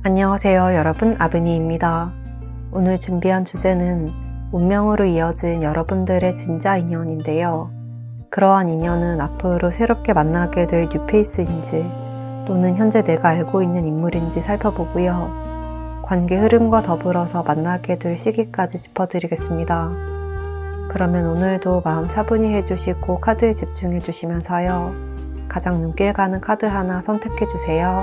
안녕하세요 여러분, 아브니입니다. 오늘 준비한 주제는 운명으로 이어진 여러분들의 진짜 인연인데요. 그러한 인연은 앞으로 새롭게 만나게 될 뉴페이스인지 또는 현재 내가 알고 있는 인물인지 살펴보고요. 관계 흐름과 더불어서 만나게 될 시기까지 짚어드리겠습니다. 그러면 오늘도 마음 차분히 해주시고 카드에 집중해 주시면서요. 가장 눈길 가는 카드 하나 선택해 주세요.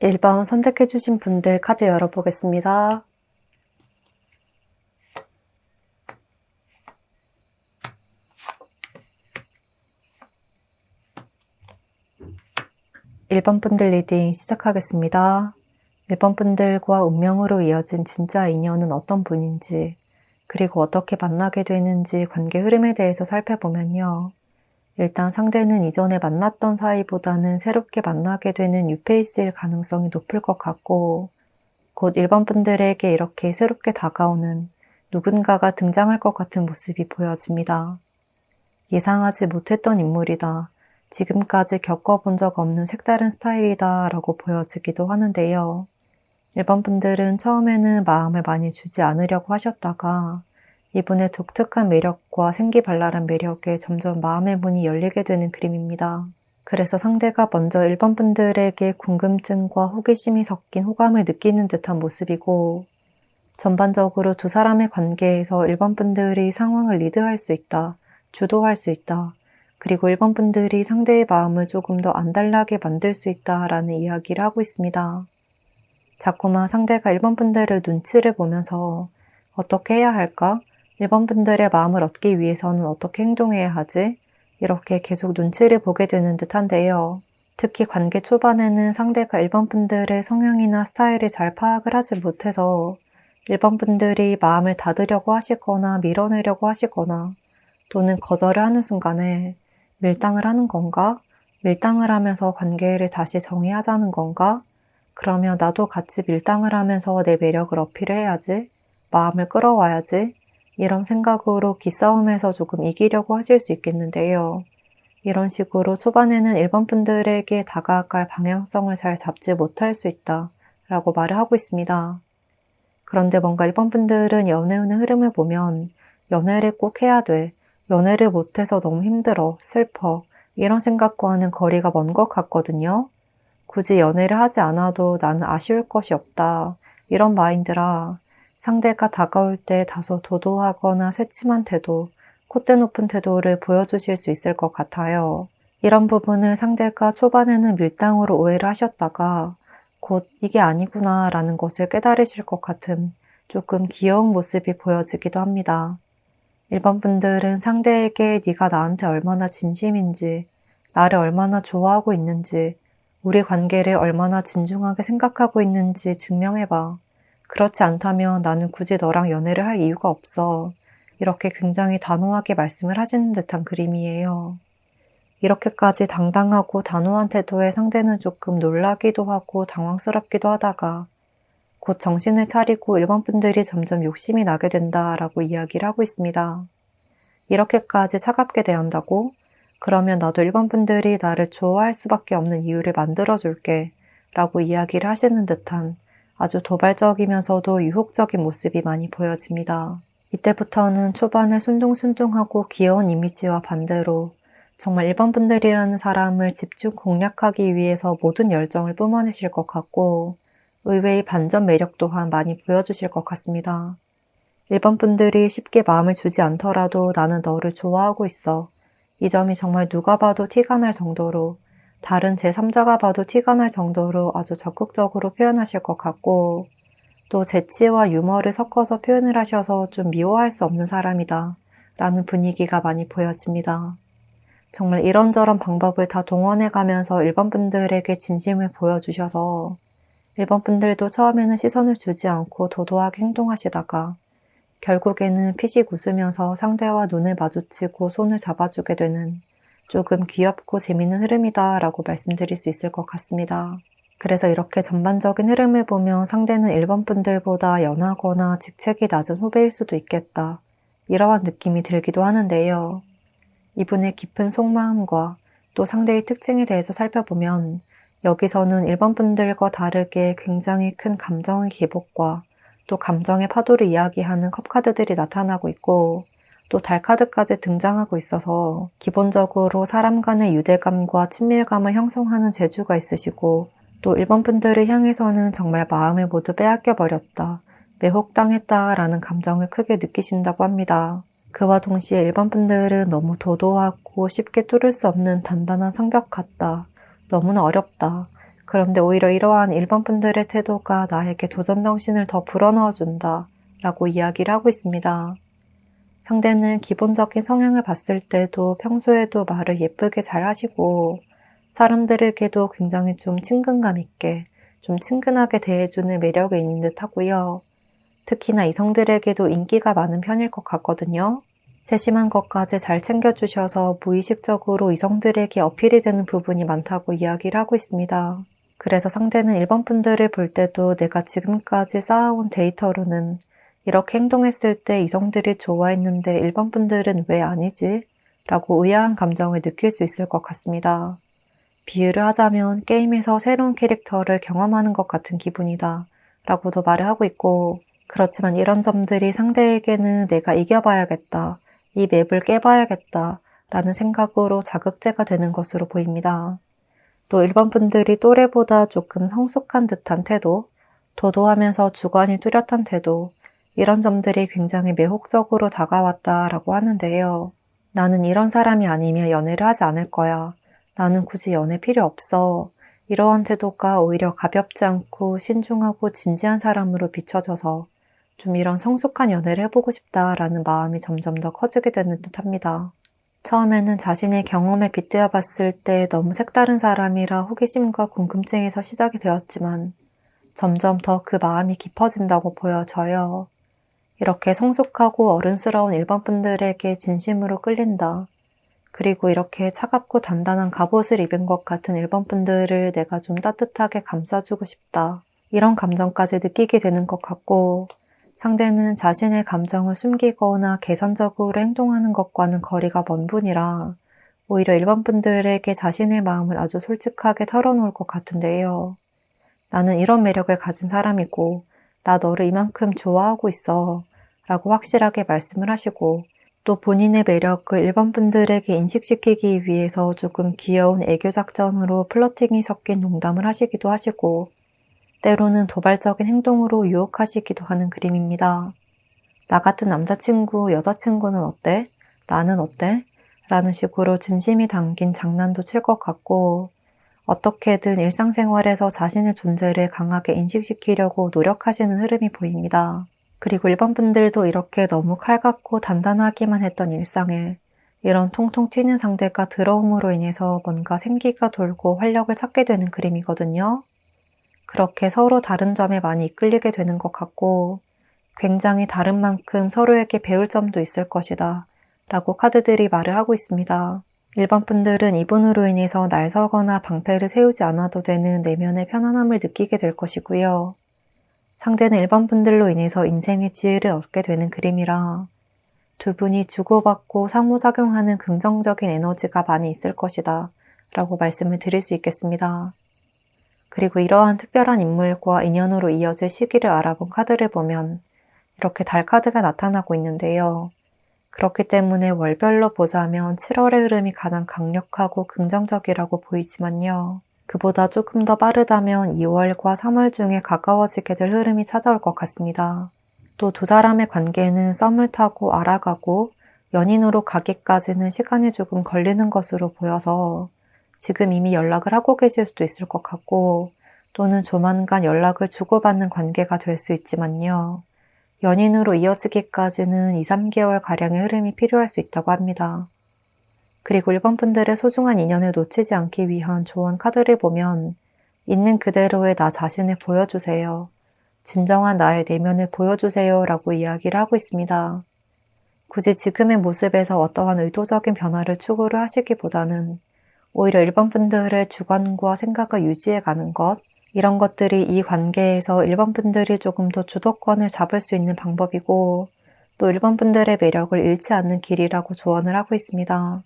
일 번 선택해주신 분들 카드 열어보겠습니다. 일 번 분들 리딩 시작하겠습니다. 1번 분들과 운명으로 이어진 진짜 인연은 어떤 분인지, 그리고 어떻게 만나게 되는지 관계 흐름에 대해서 살펴보면요. 일단 상대는 이전에 만났던 사이보다는 새롭게 만나게 되는 뉴페이스일 가능성이 높을 것 같고, 곧 1번 분들에게 이렇게 새롭게 다가오는 누군가가 등장할 것 같은 모습이 보여집니다. 예상하지 못했던 인물이다. 지금까지 겪어본 적 없는 색다른 스타일이다 라고 보여지기도 하는데요. 1번 분들은 처음에는 마음을 많이 주지 않으려고 하셨다가 이분의 독특한 매력과 생기발랄한 매력에 점점 마음의 문이 열리게 되는 그림입니다. 그래서 상대가 먼저 1번 분들에게 궁금증과 호기심이 섞인 호감을 느끼는 듯한 모습이고, 전반적으로 두 사람의 관계에서 1번 분들이 상황을 리드할 수 있다, 주도할 수 있다, 그리고 1번 분들이 상대의 마음을 조금 더 안달나게 만들 수 있다라는 이야기를 하고 있습니다. 자꾸만 상대가 1번 분들의 눈치를 보면서 어떻게 해야 할까? 1번 분들의 마음을 얻기 위해서는 어떻게 행동해야 하지? 이렇게 계속 눈치를 보게 되는 듯한데요. 특히 관계 초반에는 상대가 1번 분들의 성향이나 스타일을 잘 파악을 하지 못해서 1번 분들이 마음을 닫으려고 하시거나 밀어내려고 하시거나 또는 거절을 하는 순간에 밀당을 하는 건가? 밀당을 하면서 관계를 다시 정의하자는 건가? 그러면 나도 같이 밀당을 하면서 내 매력을 어필해야지, 마음을 끌어와야지, 이런 생각으로 기싸움에서 조금 이기려고 하실 수 있겠는데요. 이런 식으로 초반에는 1번 분들에게 다가갈 방향성을 잘 잡지 못할 수 있다 라고 말을 하고 있습니다. 그런데 뭔가 1번 분들은 연애운의 흐름을 보면 연애를 꼭 해야 돼, 연애를 못해서 너무 힘들어, 슬퍼, 이런 생각과는 거리가 먼 것 같거든요. 굳이 연애를 하지 않아도 나는 아쉬울 것이 없다, 이런 마인드라 상대가 다가올 때 다소 도도하거나 새침한 태도, 콧대 높은 태도를 보여주실 수 있을 것 같아요. 이런 부분을 상대가 초반에는 밀당으로 오해를 하셨다가 곧 이게 아니구나 라는 것을 깨달으실 것 같은 조금 귀여운 모습이 보여지기도 합니다. 1번 분들은 상대에게 네가 나한테 얼마나 진심인지, 나를 얼마나 좋아하고 있는지, 우리 관계를 얼마나 진중하게 생각하고 있는지 증명해봐. 그렇지 않다면 나는 굳이 너랑 연애를 할 이유가 없어. 이렇게 굉장히 단호하게 말씀을 하시는 듯한 그림이에요. 이렇게까지 당당하고 단호한 태도에 상대는 조금 놀라기도 하고 당황스럽기도 하다가 곧 정신을 차리고 일본 분들이 점점 욕심이 나게 된다라고 이야기를 하고 있습니다. 이렇게까지 차갑게 대한다고? 그러면 나도 일본 분들이 나를 좋아할 수밖에 없는 이유를 만들어줄게 라고 이야기를 하시는 듯한 아주 도발적이면서도 유혹적인 모습이 많이 보여집니다. 이때부터는 초반에 순둥순둥하고 귀여운 이미지와 반대로 정말 일본 분들이라는 사람을 집중 공략하기 위해서 모든 열정을 뿜어내실 것 같고 의외의 반전 매력 또한 많이 보여주실 것 같습니다. 일본 분들이 쉽게 마음을 주지 않더라도 나는 너를 좋아하고 있어. 이 점이 정말 누가 봐도 티가 날 정도로 다른 제3자가 봐도 티가 날 정도로 아주 적극적으로 표현하실 것 같고 또 재치와 유머를 섞어서 표현을 하셔서 좀 미워할 수 없는 사람이다 라는 분위기가 많이 보여집니다. 정말 이런저런 방법을 다 동원해 가면서 일본 분들에게 진심을 보여주셔서 일본 분들도 처음에는 시선을 주지 않고 도도하게 행동하시다가 결국에는 피식 웃으면서 상대와 눈을 마주치고 손을 잡아주게 되는 조금 귀엽고 재밌는 흐름이다 라고 말씀드릴 수 있을 것 같습니다. 그래서 이렇게 전반적인 흐름을 보면 상대는 일본 분들보다 연하거나 직책이 낮은 후배일 수도 있겠다. 이러한 느낌이 들기도 하는데요. 이분의 깊은 속마음과 또 상대의 특징에 대해서 살펴보면 여기서는 일본 분들과 다르게 굉장히 큰 감정의 기복과 또 감정의 파도를 이야기하는 컵카드들이 나타나고 있고 또 달카드까지 등장하고 있어서 기본적으로 사람 간의 유대감과 친밀감을 형성하는 재주가 있으시고 또 일본 분들을 향해서는 정말 마음을 모두 빼앗겨 버렸다, 매혹당했다 라는 감정을 크게 느끼신다고 합니다. 그와 동시에 일본 분들은 너무 도도하고 쉽게 뚫을 수 없는 단단한 성벽 같다. 너무나 어렵다. 그런데 오히려 이러한 일본 분들의 태도가 나에게 도전 정신을 더 불어넣어준다 라고 이야기를 하고 있습니다. 상대는 기본적인 성향을 봤을 때도 평소에도 말을 예쁘게 잘 하시고 사람들에게도 굉장히 좀 친근감 있게 좀 친근하게 대해주는 매력이 있는 듯 하고요. 특히나 이성들에게도 인기가 많은 편일 것 같거든요. 세심한 것까지 잘 챙겨주셔서 무의식적으로 이성들에게 어필이 되는 부분이 많다고 이야기를 하고 있습니다. 그래서 상대는 일본 분들을 볼 때도 내가 지금까지 쌓아온 데이터로는 이렇게 행동했을 때 이성들이 좋아했는데 일본 분들은 왜 아니지? 라고 의아한 감정을 느낄 수 있을 것 같습니다. 비유를 하자면 게임에서 새로운 캐릭터를 경험하는 것 같은 기분이다 라고도 말을 하고 있고 그렇지만 이런 점들이 상대에게는 내가 이겨봐야겠다, 이 맵을 깨봐야겠다 라는 생각으로 자극제가 되는 것으로 보입니다. 또 일본 분들이 또래보다 조금 성숙한 듯한 태도, 도도하면서 주관이 뚜렷한 태도, 이런 점들이 굉장히 매혹적으로 다가왔다라고 하는데요. 나는 이런 사람이 아니면 연애를 하지 않을 거야. 나는 굳이 연애 필요 없어. 이러한 태도가 오히려 가볍지 않고 신중하고 진지한 사람으로 비춰져서 좀 이런 성숙한 연애를 해보고 싶다라는 마음이 점점 더 커지게 되는 듯합니다. 처음에는 자신의 경험에 빗대어 봤을 때 너무 색다른 사람이라 호기심과 궁금증에서 시작이 되었지만 점점 더 그 마음이 깊어진다고 보여져요. 이렇게 성숙하고 어른스러운 일본 분들에게 진심으로 끌린다. 그리고 이렇게 차갑고 단단한 갑옷을 입은 것 같은 일본 분들을 내가 좀 따뜻하게 감싸주고 싶다. 이런 감정까지 느끼게 되는 것 같고 상대는 자신의 감정을 숨기거나 계산적으로 행동하는 것과는 거리가 먼 분이라 오히려 일본 분들에게 자신의 마음을 아주 솔직하게 털어놓을 것 같은데요. 나는 이런 매력을 가진 사람이고 나 너를 이만큼 좋아하고 있어 라고 확실하게 말씀을 하시고 또 본인의 매력을 일본 분들에게 인식시키기 위해서 조금 귀여운 애교 작전으로 플러팅이 섞인 농담을 하시기도 하시고 때로는 도발적인 행동으로 유혹하시기도 하는 그림입니다. 나 같은 남자친구, 여자친구는 어때? 나는 어때? 라는 식으로 진심이 담긴 장난도 칠 것 같고 어떻게든 일상생활에서 자신의 존재를 강하게 인식시키려고 노력하시는 흐름이 보입니다. 그리고 일본 분들도 이렇게 너무 칼같고 단단하기만 했던 일상에 이런 통통 튀는 상대가 들어옴으로 인해서 뭔가 생기가 돌고 활력을 찾게 되는 그림이거든요. 그렇게 서로 다른 점에 많이 이끌리게 되는 것 같고 굉장히 다른 만큼 서로에게 배울 점도 있을 것이다 라고 카드들이 말을 하고 있습니다. 1번 분들은 이분으로 인해서 날 서거나 방패를 세우지 않아도 되는 내면의 편안함을 느끼게 될 것이고요. 상대는 1번 분들로 인해서 인생의 지혜를 얻게 되는 그림이라 두 분이 주고받고 상호작용하는 긍정적인 에너지가 많이 있을 것이다 라고 말씀을 드릴 수 있겠습니다. 그리고 이러한 특별한 인물과 인연으로 이어질 시기를 알아본 카드를 보면 이렇게 달 카드가 나타나고 있는데요. 그렇기 때문에 월별로 보자면 7월의 흐름이 가장 강력하고 긍정적이라고 보이지만요. 그보다 조금 더 빠르다면 2월과 3월 중에 가까워지게 될 흐름이 찾아올 것 같습니다. 또 두 사람의 관계는 썸을 타고 알아가고 연인으로 가기까지는 시간이 조금 걸리는 것으로 보여서 지금 이미 연락을 하고 계실 수도 있을 것 같고 또는 조만간 연락을 주고받는 관계가 될 수 있지만요. 연인으로 이어지기까지는 2, 3개월 가량의 흐름이 필요할 수 있다고 합니다. 그리고 1번 분들의 소중한 인연을 놓치지 않기 위한 조언 카드를 보면 있는 그대로의 나 자신을 보여주세요. 진정한 나의 내면을 보여주세요 라고 이야기를 하고 있습니다. 굳이 지금의 모습에서 어떠한 의도적인 변화를 추구를 하시기보다는 오히려 1번 분들의 주관과 생각을 유지해 가는 것, 이런 것들이 이 관계에서 1번 분들이 조금 더 주도권을 잡을 수 있는 방법이고 또 1번 분들의 매력을 잃지 않는 길이라고 조언을 하고 있습니다.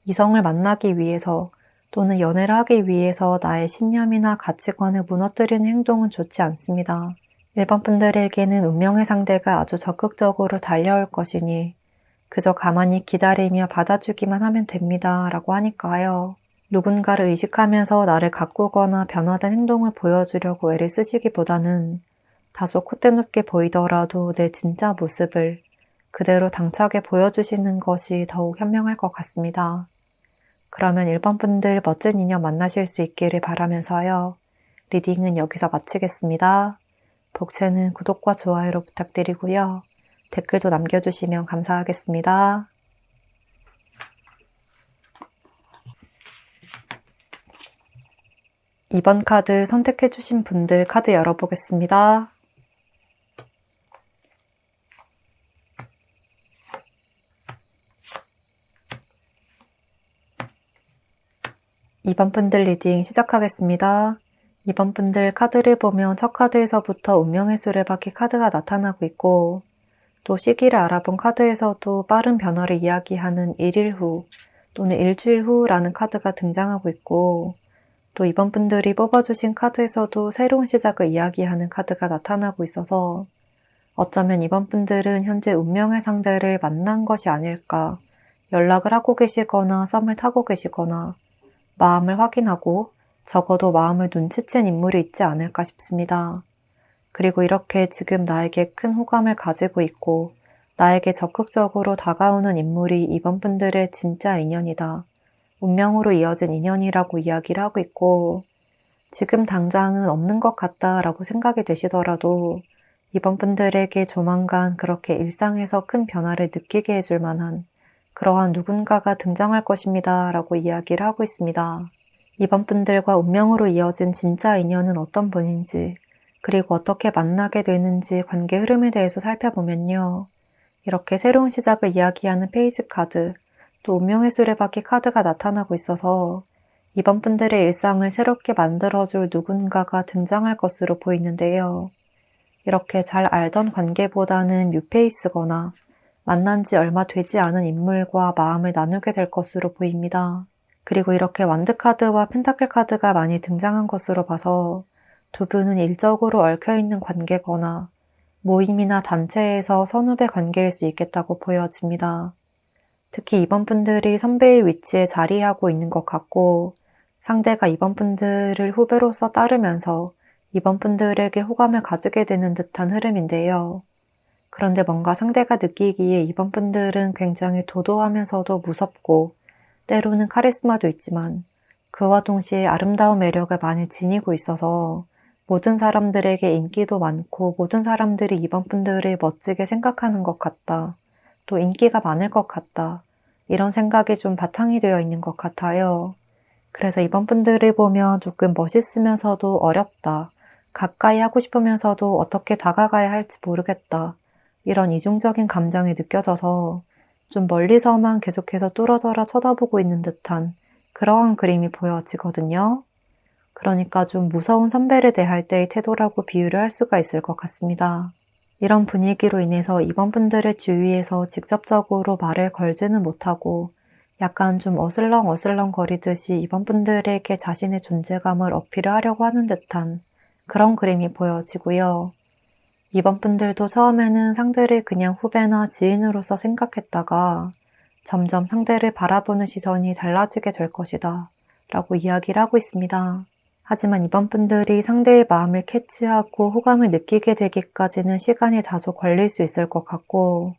이성을 만나기 위해서 또는 연애를 하기 위해서 나의 신념이나 가치관을 무너뜨리는 행동은 좋지 않습니다. 1번 분들에게는 운명의 상대가 아주 적극적으로 달려올 것이니 그저 가만히 기다리며 받아주기만 하면 됩니다 라고 하니까요. 누군가를 의식하면서 나를 가꾸거나 변화된 행동을 보여주려고 애를 쓰시기보다는 다소 콧대 높게 보이더라도 내 진짜 모습을 그대로 당차게 보여주시는 것이 더욱 현명할 것 같습니다. 그러면 1번 분들 멋진 인연 만나실 수 있기를 바라면서요. 리딩은 여기서 마치겠습니다. 복채는 구독과 좋아요로 부탁드리고요. 댓글도 남겨주시면 감사하겠습니다. 이번 카드 선택해주신 분들 카드 열어보겠습니다. 이번 분들 리딩 시작하겠습니다. 이번 분들 카드를 보면 첫 카드에서부터 운명의 수레바퀴 카드가 나타나고 있고 또 시기를 알아본 카드에서도 빠른 변화를 이야기하는 1일 후 또는 일주일 후라는 카드가 등장하고 있고 또 이번 분들이 뽑아주신 카드에서도 새로운 시작을 이야기하는 카드가 나타나고 있어서 어쩌면 이번 분들은 현재 운명의 상대를 만난 것이 아닐까, 연락을 하고 계시거나 썸을 타고 계시거나 마음을 확인하고 적어도 마음을 눈치챈 인물이 있지 않을까 싶습니다. 그리고 이렇게 지금 나에게 큰 호감을 가지고 있고 나에게 적극적으로 다가오는 인물이 이번 분들의 진짜 인연이다. 운명으로 이어진 인연이라고 이야기를 하고 있고 지금 당장은 없는 것 같다라고 생각이 되시더라도 이번 분들에게 조만간 그렇게 일상에서 큰 변화를 느끼게 해줄 만한 그러한 누군가가 등장할 것입니다 라고 이야기를 하고 있습니다. 이번 분들과 운명으로 이어진 진짜 인연은 어떤 분인지 그리고 어떻게 만나게 되는지 관계 흐름에 대해서 살펴보면요. 이렇게 새로운 시작을 이야기하는 페이지 카드 또 운명의 수레바퀴 카드가 나타나고 있어서 이번 분들의 일상을 새롭게 만들어줄 누군가가 등장할 것으로 보이는데요. 이렇게 잘 알던 관계보다는 뉴페이스거나 만난 지 얼마 되지 않은 인물과 마음을 나누게 될 것으로 보입니다. 그리고 이렇게 완드 카드와 펜타클 카드가 많이 등장한 것으로 봐서 두 분은 일적으로 얽혀있는 관계거나 모임이나 단체에서 선후배 관계일 수 있겠다고 보여집니다. 특히 이번 분들이 선배의 위치에 자리하고 있는 것 같고 상대가 이번 분들을 후배로서 따르면서 이번 분들에게 호감을 가지게 되는 듯한 흐름인데요. 그런데 뭔가 상대가 느끼기에 이번 분들은 굉장히 도도하면서도 무섭고 때로는 카리스마도 있지만 그와 동시에 아름다운 매력을 많이 지니고 있어서 모든 사람들에게 인기도 많고 모든 사람들이 이번 분들을 멋지게 생각하는 것 같다. 또 인기가 많을 것 같다. 이런 생각이 좀 바탕이 되어 있는 것 같아요. 그래서 이번 분들을 보면 조금 멋있으면서도 어렵다. 가까이 하고 싶으면서도 어떻게 다가가야 할지 모르겠다. 이런 이중적인 감정이 느껴져서 좀 멀리서만 계속해서 뚫어져라 쳐다보고 있는 듯한 그러한 그림이 보여지거든요. 그러니까 좀 무서운 선배를 대할 때의 태도라고 비유를 할 수가 있을 것 같습니다. 이런 분위기로 인해서 이번 분들의 주위에서 직접적으로 말을 걸지는 못하고 약간 좀 어슬렁어슬렁 거리듯이 이번 분들에게 자신의 존재감을 어필을 하려고 하는 듯한 그런 그림이 보여지고요. 이번 분들도 처음에는 상대를 그냥 후배나 지인으로서 생각했다가 점점 상대를 바라보는 시선이 달라지게 될 것이다 라고 이야기를 하고 있습니다. 하지만 이번 분들이 상대의 마음을 캐치하고 호감을 느끼게 되기까지는 시간이 다소 걸릴 수 있을 것 같고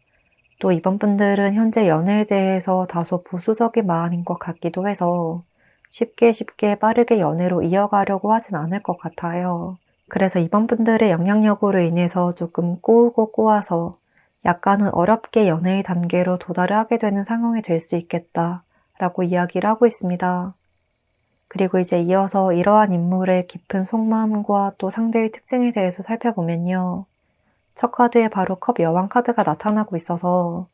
또 이번 분들은 현재 연애에 대해서 다소 보수적인 마음인 것 같기도 해서 쉽게 빠르게 연애로 이어가려고 하진 않을 것 같아요. 그래서 이번 분들의 영향력으로 인해서 조금 꼬우고 꼬아서 약간은 어렵게 연애의 단계로 도달을 하게 되는 상황이 될 수 있겠다라고 이야기를 하고 있습니다. 그리고 이제 이어서 이러한 인물의 깊은 속마음과 또 상대의 특징에 대해서 살펴보면요. 첫 카드에 바로 컵 여왕 카드가 나타나고 있어서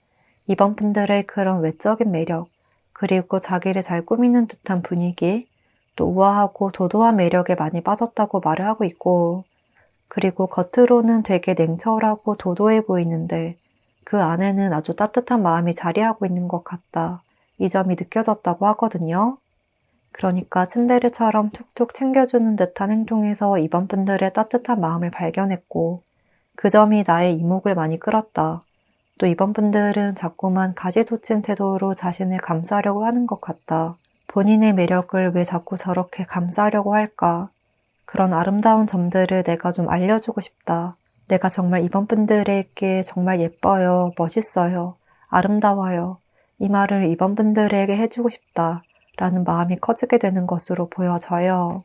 이번 분들의 그런 외적인 매력, 그리고 자기를 잘 꾸미는 듯한 분위기, 또 우아하고 도도한 매력에 많이 빠졌다고 말을 하고 있고, 그리고 겉으로는 되게 냉철하고 도도해 보이는데 그 안에는 아주 따뜻한 마음이 자리하고 있는 것 같다. 이 점이 느껴졌다고 하거든요. 그러니까 츤데레처럼 툭툭 챙겨주는 듯한 행동에서 이번 분들의 따뜻한 마음을 발견했고 그 점이 나의 이목을 많이 끌었다. 또 이번 분들은 자꾸만 가지도친 태도로 자신을 감싸려고 하는 것 같다. 본인의 매력을 왜 자꾸 저렇게 감싸려고 할까? 그런 아름다운 점들을 내가 좀 알려주고 싶다. 내가 정말 이번 분들에게 정말 예뻐요, 멋있어요, 아름다워요. 이 말을 이번 분들에게 해주고 싶다. 라는 마음이 커지게 되는 것으로 보여져요.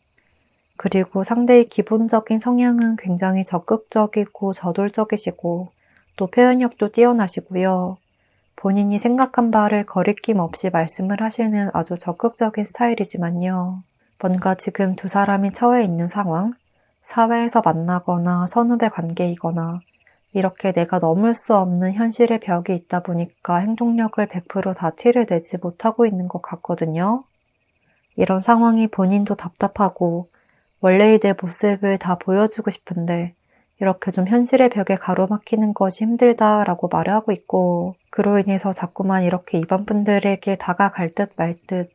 그리고 상대의 기본적인 성향은 굉장히 적극적이고 저돌적이시고 또 표현력도 뛰어나시고요. 본인이 생각한 바를 거리낌 없이 말씀을 하시는 아주 적극적인 스타일이지만요. 뭔가 지금 두 사람이 처해 있는 상황, 사회에서 만나거나 선후배 관계이거나 이렇게 내가 넘을 수 없는 현실의 벽이 있다 보니까 행동력을 100%다 티를 내지 못하고 있는 것 같거든요. 이런 상황이 본인도 답답하고 원래의 내 모습을 다 보여주고 싶은데 이렇게 좀 현실의 벽에 가로막히는 것이 힘들다라고 말을 하고 있고 그로 인해서 자꾸만 이렇게 이번 분들에게 다가갈 듯 말 듯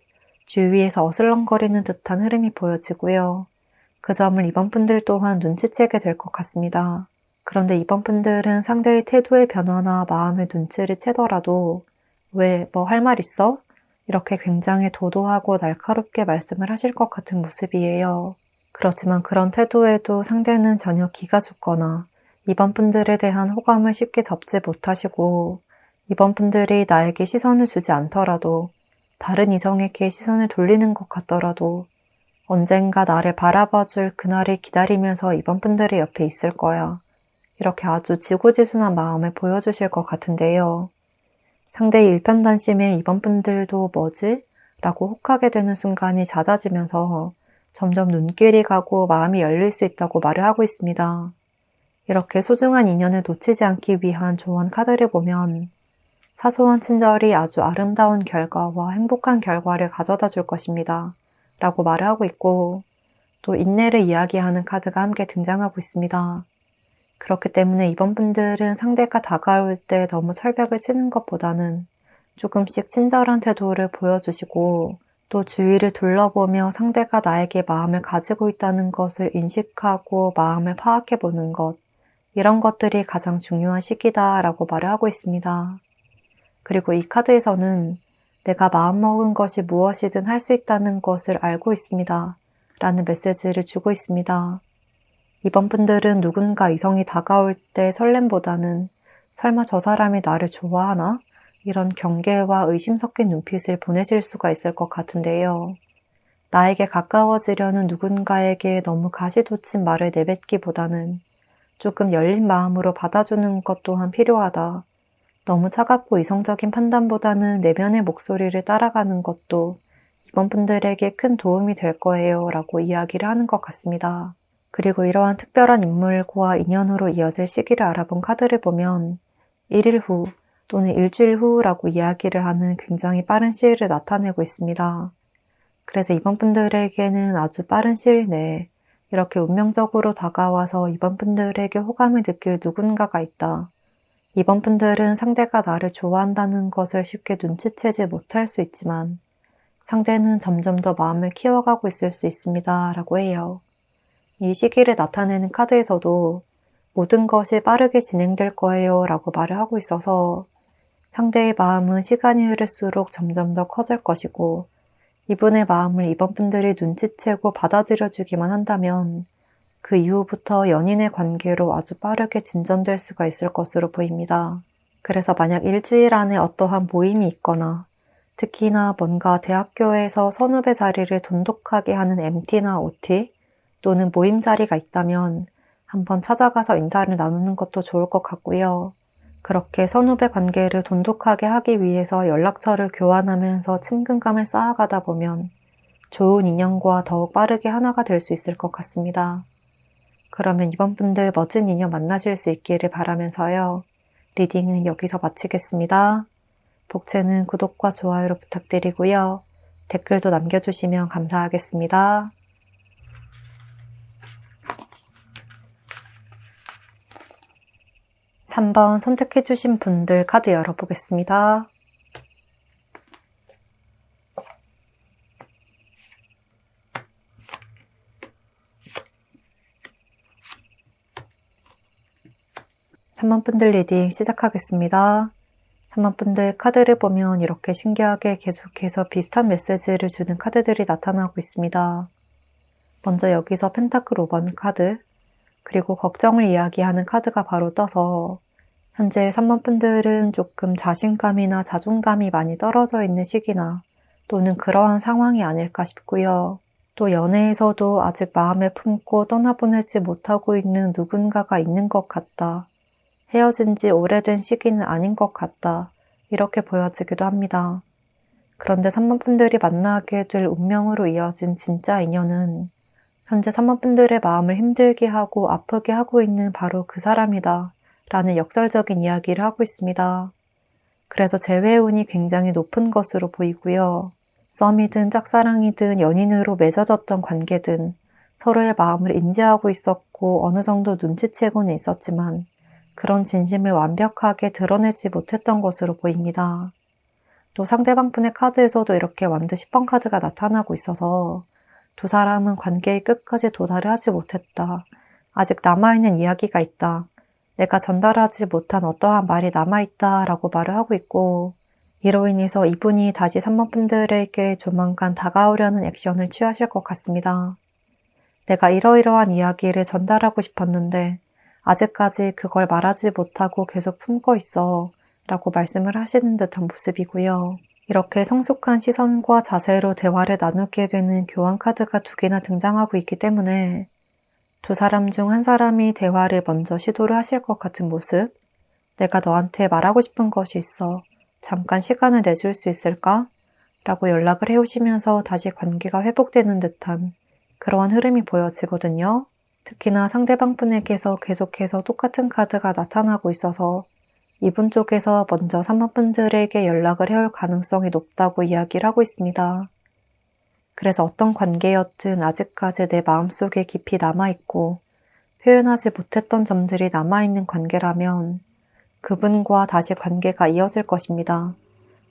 주위에서 어슬렁거리는 듯한 흐름이 보여지고요. 그 점을 이번 분들 또한 눈치채게 될 것 같습니다. 그런데 이번 분들은 상대의 태도의 변화나 마음의 눈치를 채더라도 왜 뭐 할 말 있어? 이렇게 굉장히 도도하고 날카롭게 말씀을 하실 것 같은 모습이에요. 그렇지만 그런 태도에도 상대는 전혀 기가 죽거나 이번 분들에 대한 호감을 쉽게 접지 못하시고 이번 분들이 나에게 시선을 주지 않더라도 다른 이성에게 시선을 돌리는 것 같더라도 언젠가 나를 바라봐줄 그날을 기다리면서 이번 분들의 옆에 있을 거야. 이렇게 아주 지고지순한 마음을 보여주실 것 같은데요. 상대의 일편단심에 이번 분들도 뭐지? 라고 혹하게 되는 순간이 잦아지면서 점점 눈길이 가고 마음이 열릴 수 있다고 말을 하고 있습니다. 이렇게 소중한 인연을 놓치지 않기 위한 조언 카드를 보면 사소한 친절이 아주 아름다운 결과와 행복한 결과를 가져다 줄 것입니다. 라고 말을 하고 있고 또 인내를 이야기하는 카드가 함께 등장하고 있습니다. 그렇기 때문에 이번 분들은 상대가 다가올 때 너무 철벽을 치는 것보다는 조금씩 친절한 태도를 보여주시고 또 주위를 둘러보며 상대가 나에게 마음을 가지고 있다는 것을 인식하고 마음을 파악해보는 것, 이런 것들이 가장 중요한 시기다라고 말을 하고 있습니다. 그리고 이 카드에서는 내가 마음먹은 것이 무엇이든 할 수 있다는 것을 알고 있습니다. 라는 메시지를 주고 있습니다. 이번 분들은 누군가 이성이 다가올 때 설렘보다는 설마 저 사람이 나를 좋아하나? 이런 경계와 의심 섞인 눈빛을 보내실 수가 있을 것 같은데요. 나에게 가까워지려는 누군가에게 너무 가시돋친 말을 내뱉기보다는 조금 열린 마음으로 받아주는 것 또한 필요하다. 너무 차갑고 이성적인 판단보다는 내면의 목소리를 따라가는 것도 이번 분들에게 큰 도움이 될 거예요 라고 이야기를 하는 것 같습니다. 그리고 이러한 특별한 인물과 인연으로 이어질 시기를 알아본 카드를 보면 1일 후 또는 일주일 후라고 이야기를 하는 굉장히 빠른 시일을 나타내고 있습니다. 그래서 이번 분들에게는 아주 빠른 시일 내에 이렇게 운명적으로 다가와서 이번 분들에게 호감을 느낄 누군가가 있다. 이번 분들은 상대가 나를 좋아한다는 것을 쉽게 눈치채지 못할 수 있지만 상대는 점점 더 마음을 키워가고 있을 수 있습니다. 라고 해요. 이 시기를 나타내는 카드에서도 모든 것이 빠르게 진행될 거예요. 라고 말을 하고 있어서 상대의 마음은 시간이 흐를수록 점점 더 커질 것이고 이분의 마음을 이번 분들이 눈치채고 받아들여주기만 한다면 그 이후부터 연인의 관계로 아주 빠르게 진전될 수가 있을 것으로 보입니다. 그래서 만약 일주일 안에 어떠한 모임이 있거나 특히나 뭔가 대학교에서 선후배 자리를 돈독하게 하는 MT나 OT 또는 모임 자리가 있다면 한번 찾아가서 인사를 나누는 것도 좋을 것 같고요. 그렇게 선후배 관계를 돈독하게 하기 위해서 연락처를 교환하면서 친근감을 쌓아가다 보면 좋은 인연과 더욱 빠르게 하나가 될 수 있을 것 같습니다. 그러면 이번 분들 멋진 인연 만나실 수 있기를 바라면서요. 리딩은 여기서 마치겠습니다. 복채는 구독과 좋아요로 부탁드리고요. 댓글도 남겨주시면 감사하겠습니다. 3번 선택해주신 분들 카드 열어보겠습니다. (3번) 분들 리딩 시작하겠습니다. 3번분들 카드를 보면 이렇게 신기하게 계속해서 비슷한 메시지를 주는 카드들이 나타나고 있습니다. 먼저 여기서 펜타클 5번 카드, 그리고 걱정을 이야기하는 카드가 바로 떠서 현재 3번분들은 조금 자신감이나 자존감이 많이 떨어져 있는 시기나 또는 그러한 상황이 아닐까 싶고요. 또 연애에서도 아직 마음에 품고 떠나보내지 못하고 있는 누군가가 있는 것 같다. 헤어진 지 오래된 시기는 아닌 것 같다. 이렇게 보여지기도 합니다. 그런데 3번분들이 만나게 될 운명으로 이어진 진짜 인연은 현재 3번분들의 마음을 힘들게 하고 아프게 하고 있는 바로 그 사람이다. 라는 역설적인 이야기를 하고 있습니다. 그래서 재회의 운이 굉장히 높은 것으로 보이고요. 썸이든 짝사랑이든 연인으로 맺어졌던 관계든 서로의 마음을 인지하고 있었고 어느 정도 눈치채고는 있었지만 그런 진심을 완벽하게 드러내지 못했던 것으로 보입니다. 또 상대방 분의 카드에서도 이렇게 완드 10번 카드가 나타나고 있어서 두 사람은 관계의 끝까지 도달을 하지 못했다. 아직 남아있는 이야기가 있다. 내가 전달하지 못한 어떠한 말이 남아있다 라고 말을 하고 있고 이로 인해서 이분이 다시 3번분들에게 조만간 다가오려는 액션을 취하실 것 같습니다. 내가 이러이러한 이야기를 전달하고 싶었는데 아직까지 그걸 말하지 못하고 계속 품고 있어 라고 말씀을 하시는 듯한 모습이고요. 이렇게 성숙한 시선과 자세로 대화를 나누게 되는 교환 카드가 2개나 등장하고 있기 때문에 두 사람 중 한 사람이 대화를 먼저 시도를 하실 것 같은 모습, 내가 너한테 말하고 싶은 것이 있어. 잠깐 시간을 내줄 수 있을까? 라고 연락을 해오시면서 다시 관계가 회복되는 듯한 그러한 흐름이 보여지거든요. 특히나 상대방 분에게서 계속해서 똑같은 카드가 나타나고 있어서 이분 쪽에서 먼저 3번분들에게 연락을 해올 가능성이 높다고 이야기를 하고 있습니다. 그래서 어떤 관계였든 아직까지 내 마음속에 깊이 남아있고 표현하지 못했던 점들이 남아있는 관계라면 그분과 다시 관계가 이어질 것입니다.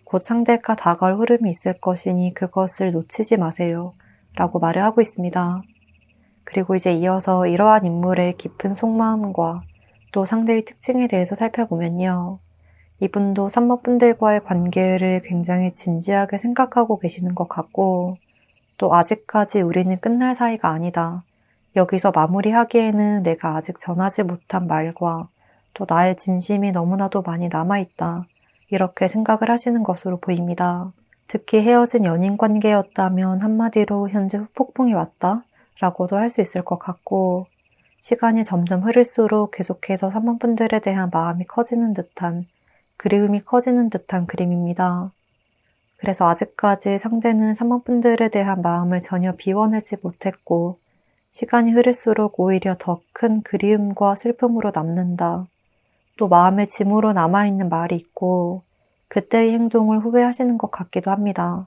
곧 상대가 다가올 흐름이 있을 것이니 그것을 놓치지 마세요. 라고 말을 하고 있습니다. 그리고 이제 이어서 이러한 인물의 깊은 속마음과 또 상대의 특징에 대해서 살펴보면요. 이분도 3번분들과의 관계를 굉장히 진지하게 생각하고 계시는 것 같고 또 아직까지 우리는 끝날 사이가 아니다. 여기서 마무리하기에는 내가 아직 전하지 못한 말과 또 나의 진심이 너무나도 많이 남아있다. 이렇게 생각을 하시는 것으로 보입니다. 특히 헤어진 연인 관계였다면 한마디로 현재 후폭풍이 왔다. 라고도 할 수 있을 것 같고 시간이 점점 흐를수록 계속해서 3번분들에 대한 마음이 커지는 듯한 그리움이 커지는 듯한 그림입니다. 그래서 아직까지 상대는 3번분들에 대한 마음을 전혀 비워내지 못했고 시간이 흐를수록 오히려 더 큰 그리움과 슬픔으로 남는다. 또 마음의 짐으로 남아있는 말이 있고 그때의 행동을 후회하시는 것 같기도 합니다.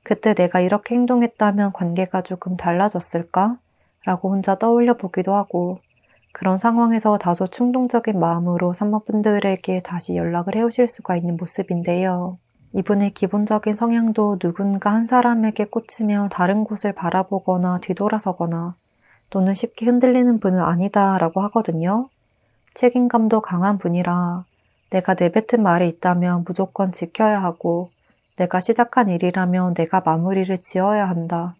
그때 내가 이렇게 행동했다면 관계가 조금 달라졌을까? 라고 혼자 떠올려 보기도 하고 그런 상황에서 다소 충동적인 마음으로 3번분들에게 다시 연락을 해오실 수가 있는 모습인데요. 이분의 기본적인 성향도 누군가 한 사람에게 꽂히며 다른 곳을 바라보거나 뒤돌아서거나 또는 쉽게 흔들리는 분은 아니다 라고 하거든요. 책임감도 강한 분이라 내가 내뱉은 말이 있다면 무조건 지켜야 하고 내가 시작한 일이라면 내가 마무리를 지어야 한다.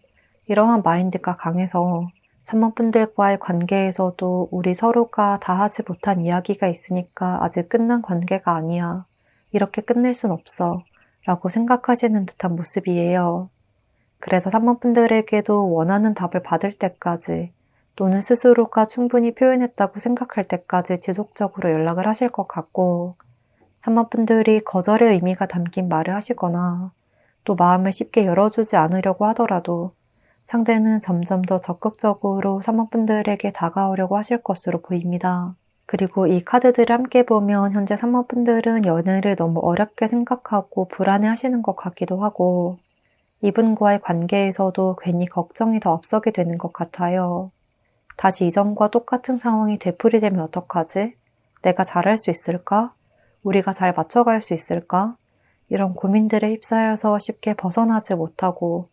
이러한 마인드가 강해서 3번분들과의 관계에서도 우리 서로가 다 하지 못한 이야기가 있으니까 아직 끝난 관계가 아니야. 이렇게 끝낼 순 없어. 라고 생각하시는 듯한 모습이에요. 그래서 3번분들에게도 원하는 답을 받을 때까지 또는 스스로가 충분히 표현했다고 생각할 때까지 지속적으로 연락을 하실 것 같고 3번분들이 거절의 의미가 담긴 말을 하시거나 또 마음을 쉽게 열어주지 않으려고 하더라도 상대는 점점 더 적극적으로 3번분들에게 다가오려고 하실 것으로 보입니다. 그리고 이 카드들을 함께 보면 현재 3번분들은 연애를 너무 어렵게 생각하고 불안해하시는 것 같기도 하고 이분과의 관계에서도 괜히 걱정이 더 앞서게 되는 것 같아요. 다시 이전과 똑같은 상황이 되풀이되면 어떡하지? 내가 잘할 수 있을까? 우리가 잘 맞춰갈 수 있을까? 이런 고민들에 휩싸여서 쉽게 벗어나지 못하고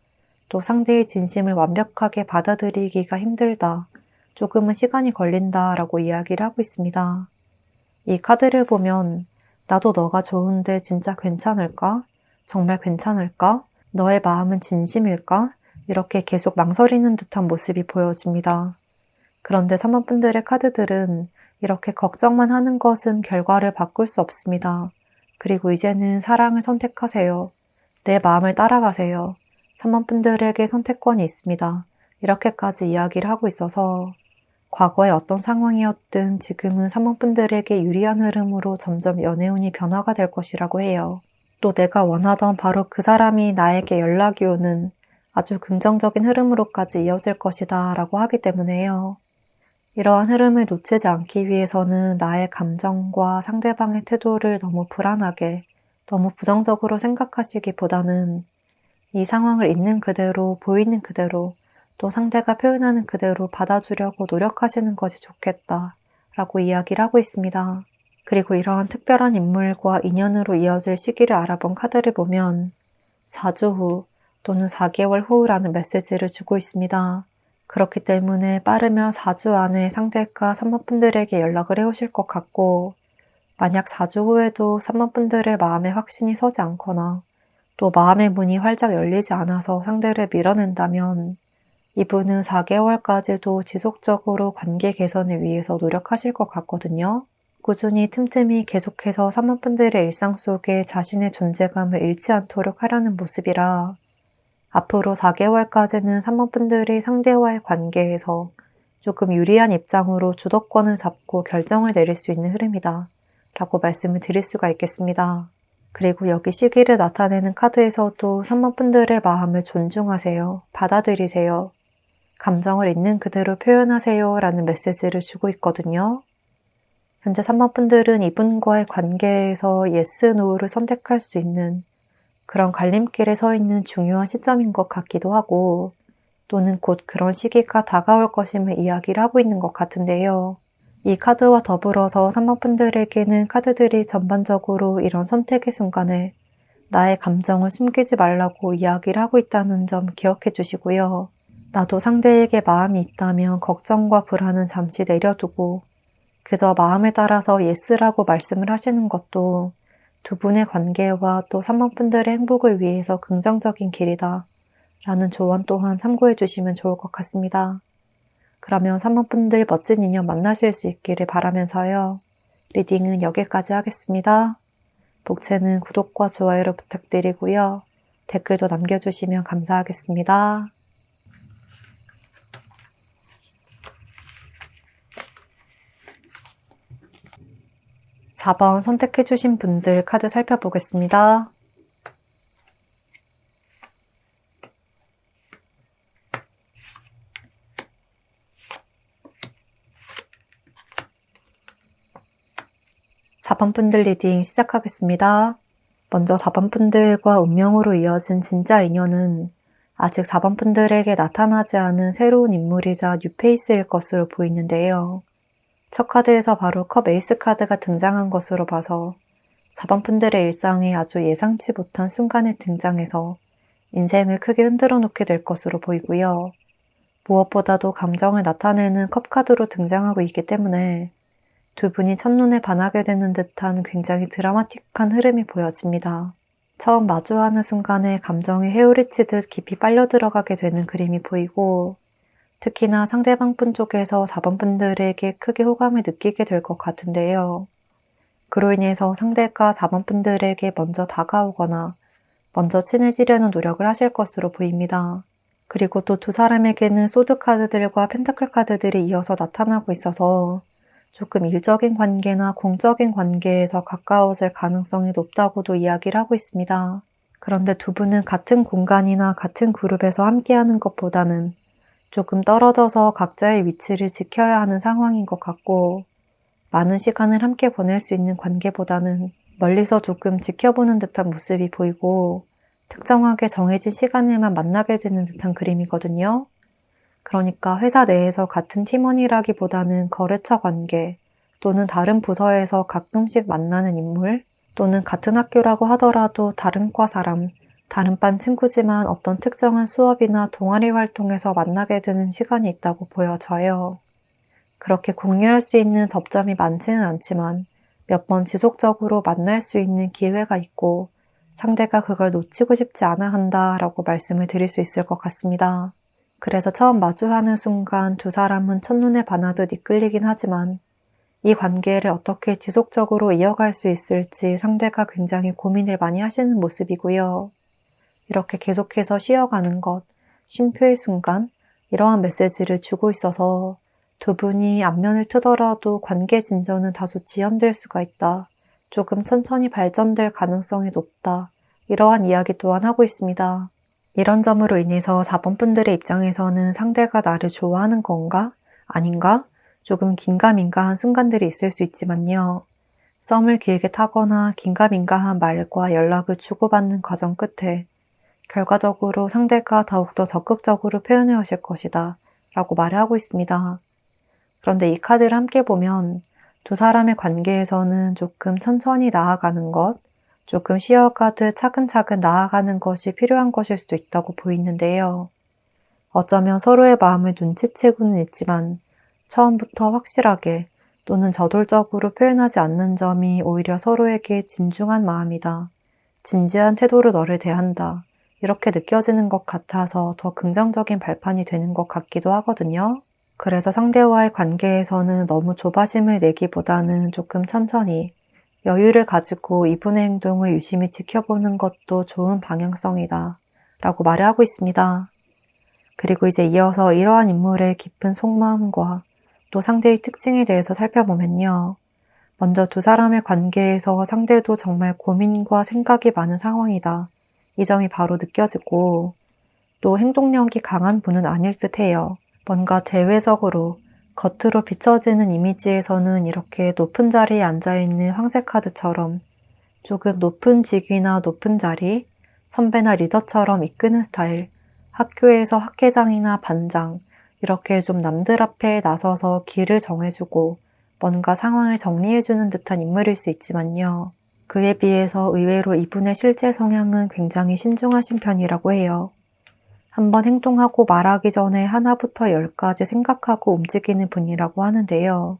또 상대의 진심을 완벽하게 받아들이기가 힘들다. 조금은 시간이 걸린다 라고 이야기를 하고 있습니다. 이 카드를 보면 나도 너가 좋은데 진짜 괜찮을까? 정말 괜찮을까? 너의 마음은 진심일까? 이렇게 계속 망설이는 듯한 모습이 보여집니다. 그런데 3번분들의 카드들은 이렇게 걱정만 하는 것은 결과를 바꿀 수 없습니다. 그리고 이제는 사랑을 선택하세요. 내 마음을 따라가세요. 3번분들에게 선택권이 있습니다. 이렇게까지 이야기를 하고 있어서 과거의 어떤 상황이었든 지금은 3번분들에게 유리한 흐름으로 점점 연애운이 변화가 될 것이라고 해요. 또 내가 원하던 바로 그 사람이 나에게 연락이 오는 아주 긍정적인 흐름으로까지 이어질 것이다 라고 하기 때문에요. 이러한 흐름을 놓치지 않기 위해서는 나의 감정과 상대방의 태도를 너무 불안하게, 너무 부정적으로 생각하시기보다는 이 상황을 있는 그대로, 보이는 그대로, 또 상대가 표현하는 그대로 받아주려고 노력하시는 것이 좋겠다 라고 이야기를 하고 있습니다. 그리고 이러한 특별한 인물과 인연으로 이어질 시기를 알아본 카드를 보면 4주 후 또는 4개월 후라는 메시지를 주고 있습니다. 그렇기 때문에 빠르면 4주 안에 상대가 3번분들에게 연락을 해오실 것 같고 만약 4주 후에도 3번분들의 마음에 확신이 서지 않거나 또 마음의 문이 활짝 열리지 않아서 상대를 밀어낸다면 이분은 4개월까지도 지속적으로 관계 개선을 위해서 노력하실 것 같거든요. 꾸준히 틈틈이 계속해서 3번분들의 일상 속에 자신의 존재감을 잃지 않도록 하려는 모습이라 앞으로 4개월까지는 3번분들이 상대와의 관계에서 조금 유리한 입장으로 주도권을 잡고 결정을 내릴 수 있는 흐름이다 라고 말씀을 드릴 수가 있겠습니다. 그리고 여기 시기를 나타내는 카드에서도 3번분들의 마음을 존중하세요. 받아들이세요. 감정을 있는 그대로 표현하세요 라는 메시지를 주고 있거든요. 현재 3번분들은 이분과의 관계에서 yes, no를 선택할 수 있는 그런 갈림길에 서 있는 중요한 시점인 것 같기도 하고 또는 곧 그런 시기가 다가올 것임을 이야기를 하고 있는 것 같은데요. 이 카드와 더불어서 3번분들에게는 카드들이 전반적으로 이런 선택의 순간에 나의 감정을 숨기지 말라고 이야기를 하고 있다는 점 기억해 주시고요. 나도 상대에게 마음이 있다면 걱정과 불안은 잠시 내려두고 그저 마음에 따라서 예스라고 말씀을 하시는 것도 두 분의 관계와 또 3번분들의 행복을 위해서 긍정적인 길이다 라는 조언 또한 참고해 주시면 좋을 것 같습니다. 그러면 3번분들 멋진 인연 만나실 수 있기를 바라면서요. 리딩은 여기까지 하겠습니다. 복채는 구독과 좋아요를 부탁드리고요. 댓글도 남겨주시면 감사하겠습니다. 4번 선택해주신 분들 카드 살펴보겠습니다. (4번) 분들 리딩 시작하겠습니다. 먼저 4번 분들과 운명으로 이어진 진짜 인연은 아직 4번 분들에게 나타나지 않은 새로운 인물이자 뉴페이스일 것으로 보이는데요. 첫 카드에서 바로 컵 에이스 카드가 등장한 것으로 봐서 4번 분들의 일상에 아주 예상치 못한 순간에 등장해서 인생을 크게 흔들어 놓게 될 것으로 보이고요. 무엇보다도 감정을 나타내는 컵 카드로 등장하고 있기 때문에 두 분이 첫눈에 반하게 되는 듯한 굉장히 드라마틱한 흐름이 보여집니다. 처음 마주하는 순간에 감정이 헤우리치듯 깊이 빨려 들어가게 되는 그림이 보이고 특히나 상대방 분 쪽에서 4번 분들에게 크게 호감을 느끼게 될 것 같은데요. 그로 인해서 상대가 4번 분들에게 먼저 다가오거나 먼저 친해지려는 노력을 하실 것으로 보입니다. 그리고 또 두 사람에게는 소드 카드들과 펜타클 카드들이 이어서 나타나고 있어서 조금 일적인 관계나 공적인 관계에서 가까워질 가능성이 높다고도 이야기를 하고 있습니다. 그런데 두 분은 같은 공간이나 같은 그룹에서 함께하는 것보다는 조금 떨어져서 각자의 위치를 지켜야 하는 상황인 것 같고 많은 시간을 함께 보낼 수 있는 관계보다는 멀리서 조금 지켜보는 듯한 모습이 보이고 특정하게 정해진 시간에만 만나게 되는 듯한 그림이거든요. 그러니까 회사 내에서 같은 팀원이라기보다는 거래처 관계 또는 다른 부서에서 가끔씩 만나는 인물 또는 같은 학교라고 하더라도 다른 과 사람, 다른 반 친구지만 어떤 특정한 수업이나 동아리 활동에서 만나게 되는 시간이 있다고 보여져요. 그렇게 공유할 수 있는 접점이 많지는 않지만 몇 번 지속적으로 만날 수 있는 기회가 있고 상대가 그걸 놓치고 싶지 않아 한다라고 말씀을 드릴 수 있을 것 같습니다. 그래서 처음 마주하는 순간 두 사람은 첫눈에 반하듯 이끌리긴 하지만 이 관계를 어떻게 지속적으로 이어갈 수 있을지 상대가 굉장히 고민을 많이 하시는 모습이고요. 이렇게 계속해서 쉬어가는 것, 쉼표의 순간, 이러한 메시지를 주고 있어서 두 분이 안면을 트더라도 관계 진전은 다소 지연될 수가 있다. 조금 천천히 발전될 가능성이 높다. 이러한 이야기 또한 하고 있습니다. 이런 점으로 인해서 4번 분들의 입장에서는 상대가 나를 좋아하는 건가? 아닌가? 조금 긴가민가한 순간들이 있을 수 있지만요. 썸을 길게 타거나 긴가민가한 말과 연락을 주고받는 과정 끝에 결과적으로 상대가 더욱더 적극적으로 표현해 오실 것이다 라고 말을 하고 있습니다. 그런데 이 카드를 함께 보면 두 사람의 관계에서는 조금 천천히 나아가는 것, 조금 쉬어가듯 차근차근 나아가는 것이 필요한 것일 수도 있다고 보이는데요. 어쩌면 서로의 마음을 눈치채고는 있지만 처음부터 확실하게 또는 저돌적으로 표현하지 않는 점이 오히려 서로에게 진중한 마음이다. 진지한 태도로 너를 대한다. 이렇게 느껴지는 것 같아서 더 긍정적인 발판이 되는 것 같기도 하거든요. 그래서 상대와의 관계에서는 너무 조바심을 내기보다는 조금 천천히 여유를 가지고 이분의 행동을 유심히 지켜보는 것도 좋은 방향성이다 라고 말을 하고 있습니다. 그리고 이제 이어서 이러한 인물의 깊은 속마음과 또 상대의 특징에 대해서 살펴보면요. 먼저 두 사람의 관계에서 상대도 정말 고민과 생각이 많은 상황이다. 이 점이 바로 느껴지고 또 행동력이 강한 분은 아닐 듯해요. 뭔가 대외적으로 겉으로 비춰지는 이미지에서는 이렇게 높은 자리에 앉아있는 황제 카드처럼 조금 높은 직위나 높은 자리, 선배나 리더처럼 이끄는 스타일, 학교에서 학회장이나 반장, 이렇게 좀 남들 앞에 나서서 길을 정해주고 뭔가 상황을 정리해주는 듯한 인물일 수 있지만요. 그에 비해서 의외로 이분의 실제 성향은 굉장히 신중하신 편이라고 해요. 한번 행동하고 말하기 전에 하나부터 10까지 생각하고 움직이는 분이라고 하는데요.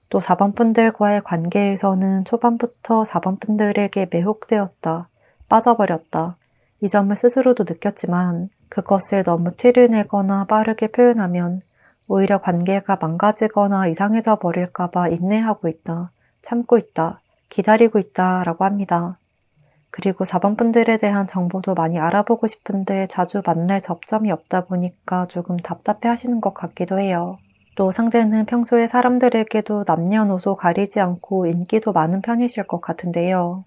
또 4번 분들과의 관계에서는 초반부터 4번 분들에게 매혹되었다, 빠져버렸다. 이 점을 스스로도 느꼈지만 그것을 너무 티를 내거나 빠르게 표현하면 오히려 관계가 망가지거나 이상해져 버릴까봐 인내하고 있다, 참고 있다, 기다리고 있다 라고 합니다. 그리고 4번 분들에 대한 정보도 많이 알아보고 싶은데 자주 만날 접점이 없다 보니까 조금 답답해 하시는 것 같기도 해요. 또 상대는 평소에 사람들에게도 남녀노소 가리지 않고 인기도 많은 편이실 것 같은데요.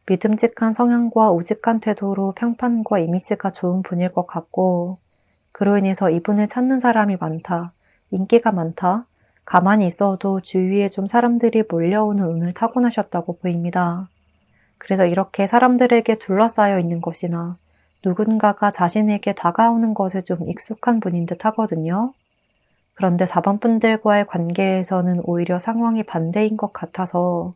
믿음직한 성향과 우직한 태도로 평판과 이미지가 좋은 분일 것 같고, 그로 인해서 이분을 찾는 사람이 많다, 인기가 많다, 가만히 있어도 주위에 좀 사람들이 몰려오는 운을 타고나셨다고 보입니다. 그래서 이렇게 사람들에게 둘러싸여 있는 것이나 누군가가 자신에게 다가오는 것에 좀 익숙한 분인 듯 하거든요. 그런데 4번 분들과의 관계에서는 오히려 상황이 반대인 것 같아서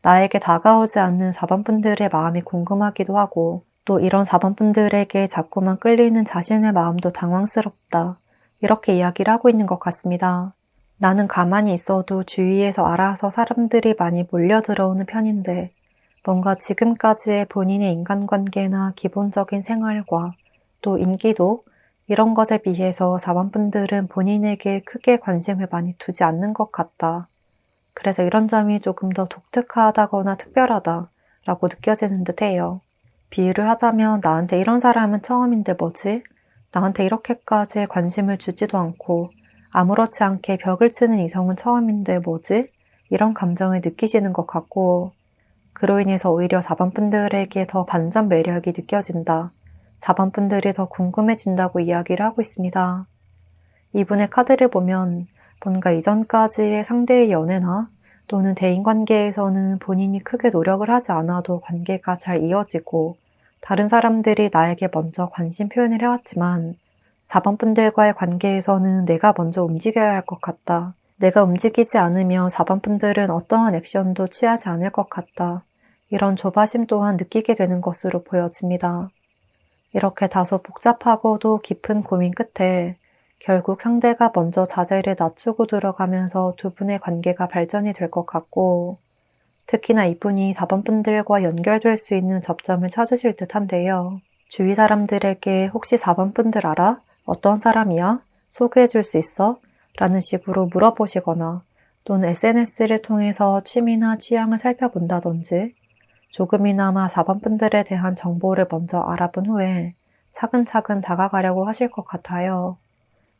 나에게 다가오지 않는 4번 분들의 마음이 궁금하기도 하고, 또 이런 4번 분들에게 자꾸만 끌리는 자신의 마음도 당황스럽다, 이렇게 이야기를 하고 있는 것 같습니다. 나는 가만히 있어도 주위에서 알아서 사람들이 많이 몰려 들어오는 편인데, 뭔가 지금까지의 본인의 인간관계나 기본적인 생활과 또 인기도, 이런 것에 비해서 4번 분들은 본인에게 크게 관심을 많이 두지 않는 것 같다. 그래서 이런 점이 조금 더 독특하다거나 특별하다 라고 느껴지는 듯 해요. 비유를 하자면 나한테 이런 사람은 처음인데 뭐지? 나한테 이렇게까지 관심을 주지도 않고 아무렇지 않게 벽을 치는 이성은 처음인데 뭐지? 이런 감정을 느끼시는 것 같고, 그로 인해서 오히려 4번 분들에게 더 반전 매력이 느껴진다, 4번 분들이 더 궁금해진다고 이야기를 하고 있습니다. 이분의 카드를 보면 뭔가 이전까지의 상대의 연애나 또는 대인관계에서는 본인이 크게 노력을 하지 않아도 관계가 잘 이어지고 다른 사람들이 나에게 먼저 관심 표현을 해왔지만 4번 분들과의 관계에서는 내가 먼저 움직여야 할 것 같다, 내가 움직이지 않으면 4번 분들은 어떠한 액션도 취하지 않을 것 같다, 이런 조바심 또한 느끼게 되는 것으로 보여집니다. 이렇게 다소 복잡하고도 깊은 고민 끝에 결국 상대가 먼저 자세를 낮추고 들어가면서 두 분의 관계가 발전이 될 것 같고, 특히나 이분이 4번 분들과 연결될 수 있는 접점을 찾으실 듯한데요. 주위 사람들에게 혹시 4번 분들 알아? 어떤 사람이야? 소개해 줄 수 있어? 라는 식으로 물어보시거나, 또는 SNS를 통해서 취미나 취향을 살펴본다든지 조금이나마 4번 분들에 대한 정보를 먼저 알아본 후에 차근차근 다가가려고 하실 것 같아요.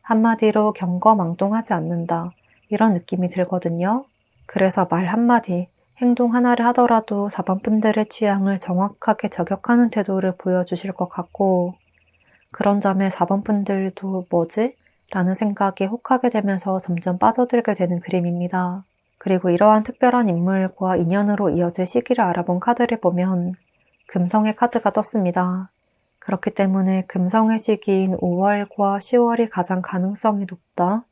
한마디로 경거망동하지 않는다, 이런 느낌이 들거든요. 그래서 말 한마디, 행동 하나를 하더라도 4번 분들의 취향을 정확하게 저격하는 태도를 보여주실 것 같고, 그런 점에 4번 분들도 뭐지? 라는 생각에 혹하게 되면서 점점 빠져들게 되는 그림입니다. 그리고 이러한 특별한 인물과 인연으로 이어질 시기를 알아본 카드를 보면 금성의 카드가 떴습니다. 그렇기 때문에 금성의 시기인 5월과 10월이 가장 가능성이 높다,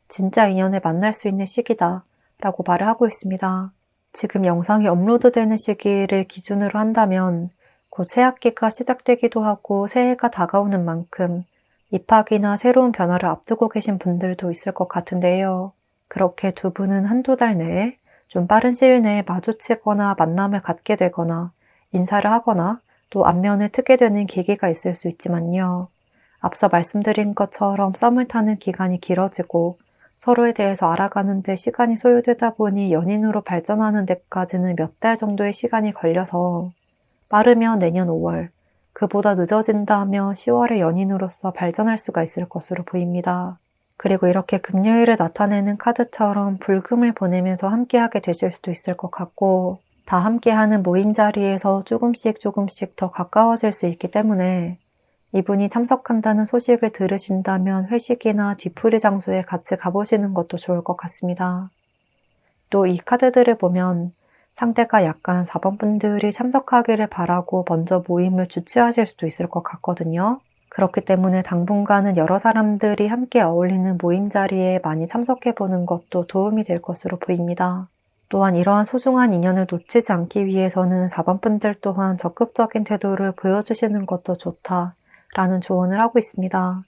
진짜 인연을 만날 수 있는 시기다 라고 말을 하고 있습니다. 지금 영상이 업로드되는 시기를 기준으로 한다면 곧 새학기가 시작되기도 하고 새해가 다가오는 만큼 입학이나 새로운 변화를 앞두고 계신 분들도 있을 것 같은데요. 그렇게 두 분은 한두 달 내에 좀 빠른 시일 내에 마주치거나 만남을 갖게 되거나 인사를 하거나 또 안면을 트게 되는 계기가 있을 수 있지만요. 앞서 말씀드린 것처럼 썸을 타는 기간이 길어지고 서로에 대해서 알아가는 데 시간이 소요되다 보니 연인으로 발전하는 데까지는 몇 달 정도의 시간이 걸려서 빠르면 내년 5월, 그보다 늦어진다 하면 10월에 연인으로서 발전할 수가 있을 것으로 보입니다. 그리고 이렇게 금요일을 나타내는 카드처럼 불금을 보내면서 함께하게 되실 수도 있을 것 같고, 다 함께하는 모임 자리에서 조금씩 더 가까워질 수 있기 때문에 이분이 참석한다는 소식을 들으신다면 회식이나 뒤풀이 장소에 같이 가보시는 것도 좋을 것 같습니다. 또 이 카드들을 보면 상대가 약간 4번 분들이 참석하기를 바라고 먼저 모임을 주최하실 수도 있을 것 같거든요. 그렇기 때문에 당분간은 여러 사람들이 함께 어울리는 모임 자리에 많이 참석해보는 것도 도움이 될 것으로 보입니다. 또한 이러한 소중한 인연을 놓치지 않기 위해서는 4번 분들 또한 적극적인 태도를 보여주시는 것도 좋다라는 조언을 하고 있습니다.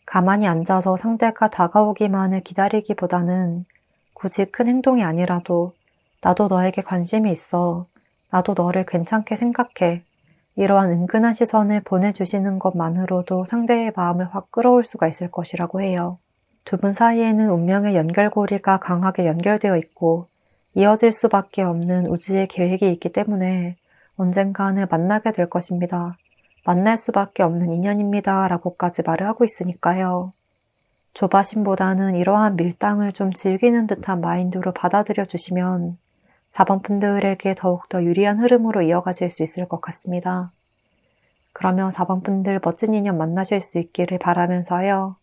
가만히 앉아서 상대가 다가오기만을 기다리기보다는 굳이 큰 행동이 아니라도 나도 너에게 관심이 있어, 나도 너를 괜찮게 생각해, 이러한 은근한 시선을 보내주시는 것만으로도 상대의 마음을 확 끌어올 수가 있을 것이라고 해요. 두 분 사이에는 운명의 연결고리가 강하게 연결되어 있고 이어질 수밖에 없는 우주의 계획이 있기 때문에 언젠가는 만나게 될 것입니다. 만날 수밖에 없는 인연입니다. 라고까지 말을 하고 있으니까요. 조바심보다는 이러한 밀당을 좀 즐기는 듯한 마인드로 받아들여 주시면 4번 분들에게 더욱더 유리한 흐름으로 이어가실 수 있을 것 같습니다. 그러면 4번 분들 멋진 인연 만나실 수 있기를 바라면서요.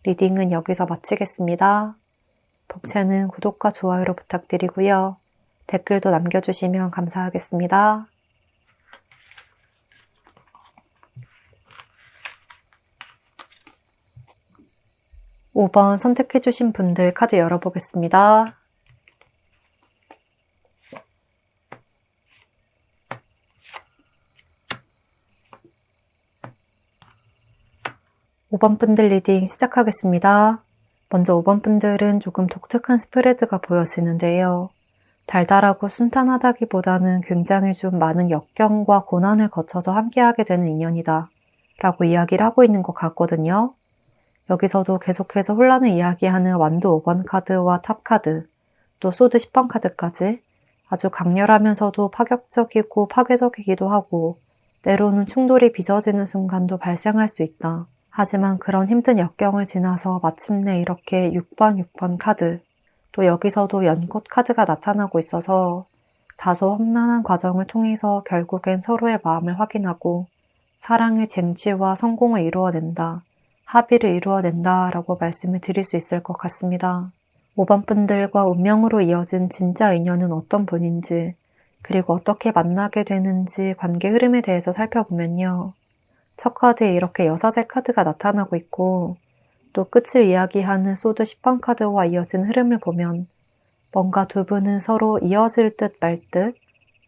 리딩은 여기서 마치겠습니다. 복채는 구독과 좋아요로 부탁드리고요. 댓글도 남겨주시면 감사하겠습니다. 5번 선택해주신 분들 카드 열어보겠습니다. (5번) 분들 리딩 시작하겠습니다. 먼저 5번 분들은 조금 독특한 스프레드가 보여지는데요. 달달하고 순탄하다기보다는 굉장히 좀 많은 역경과 고난을 거쳐서 함께하게 되는 인연이다 라고 이야기를 하고 있는 것 같거든요. 여기서도 계속해서 혼란을 이야기하는 완도 5번 카드와 탑 카드, 또 소드 10번 카드까지 아주 강렬하면서도 파격적이고 파괴적이기도 하고 때로는 충돌이 빚어지는 순간도 발생할 수 있다. 하지만 그런 힘든 역경을 지나서 마침내 이렇게 6번 카드, 또 여기서도 연꽃 카드가 나타나고 있어서 다소 험난한 과정을 통해서 결국엔 서로의 마음을 확인하고 사랑의 쟁취와 성공을 이루어낸다. 합의를 이루어낸다 라고 말씀을 드릴 수 있을 것 같습니다. 5번 분들과 운명으로 이어진 진짜 인연은 어떤 분인지, 그리고 어떻게 만나게 되는지 관계 흐름에 대해서 살펴보면요. 첫 카드에 이렇게 여사제 카드가 나타나고 있고, 또 끝을 이야기하는 소드 10번 카드와 이어진 흐름을 보면 뭔가 두 분은 서로 이어질 듯 말 듯,